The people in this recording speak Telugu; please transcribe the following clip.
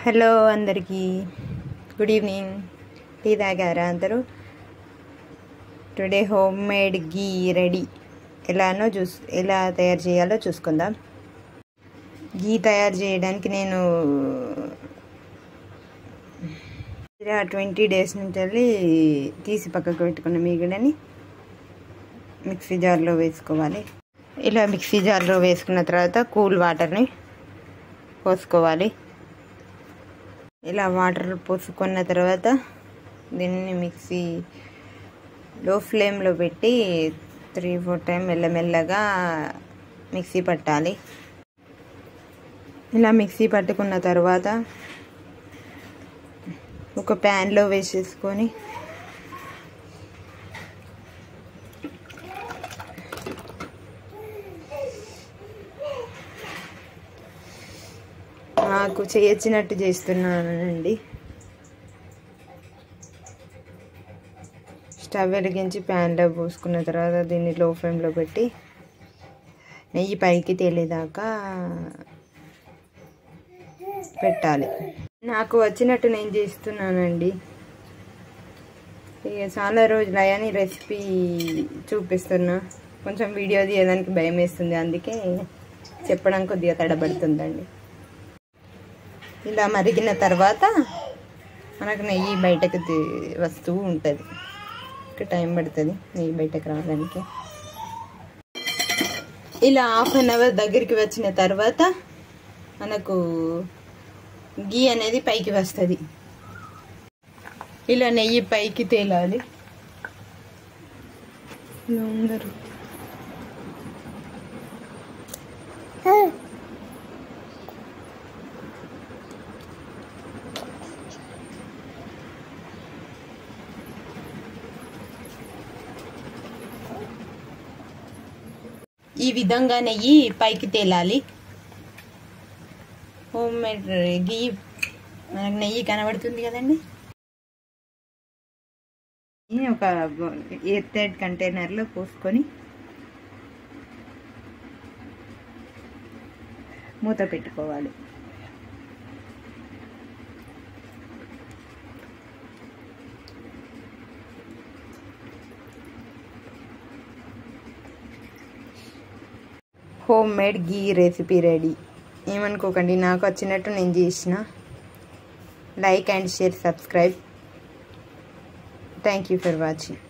హలో అందరికీ గుడ్ ఈవినింగ్. టీ తాగారా అందరూ? టుడే హోమ్ మేడ్ గీ రెడీ. ఎలా తయారు చేయాలో చూసుకుందాం. గీ తయారు చేయడానికి నేను 20 days నుంచి తీసి పక్కకు పెట్టుకున్న మీగడని మిక్సీ జార్లో వేసుకోవాలి. ఇలా మిక్సీ జార్లో వేసుకున్న తర్వాత కూల్ వాటర్ని పోసుకోవాలి. ఇలా వాటర్ పోసుకున్న తర్వాత దీన్ని మిక్సీ లో ఫ్లేమ్లో పెట్టి 3-4 టైం మెల్లమెల్లగా మిక్సీ పట్టాలి. ఇలా మిక్సీ పట్టుకున్న తర్వాత ఒక ప్యాన్లో వేసేసుకొని నాకు చేయొచ్చినట్టు చేస్తున్నానండి. స్టవ్ వెలిగించి ప్యాన్లో పోసుకున్న తర్వాత దీన్ని లో ఫ్లేమ్లో పెట్టి నెయ్యి పైకి తేలేదాకా పెట్టాలి. నాకు వచ్చినట్టు నేను చేస్తున్నానండి. ఇక చాలా రోజులు అయ్యాని రెసిపీ చూపిస్తున్నా. కొంచెం వీడియో తీయడానికి భయం వేస్తుంది, అందుకే చెప్పడం కొద్దిగా తడబడుతుందండి. ఇలా మరిగిన తర్వాత మనకు నెయ్యి బయటకు వస్తూ ఉంటుంది. టైం పడుతుంది నెయ్యి బయటకు రావడానికి. ఇలా 1/2 hour దగ్గరికి వచ్చిన తర్వాత మనకు గీ అనేది పైకి వస్తుంది. ఇలా నెయ్యి పైకి తేలాలి. అందరూ ఈ విధంగా నెయ్యి పైకి తేలాలి. హోమ్ మేడ్ గీ మనకు నెయ్యి కనబడుతుంది కదండి. ఒక ఎయిర్ కంటైనర్లో పోసుకొని మూత పెట్టుకోవాలి. హోమ్ మేడ్ గీ రెసిపీ రెడీ. ఏమనుకోకండి, నాకు వచ్చినట్టు నేను చేసిన. Like and share, subscribe. Thank you for watching.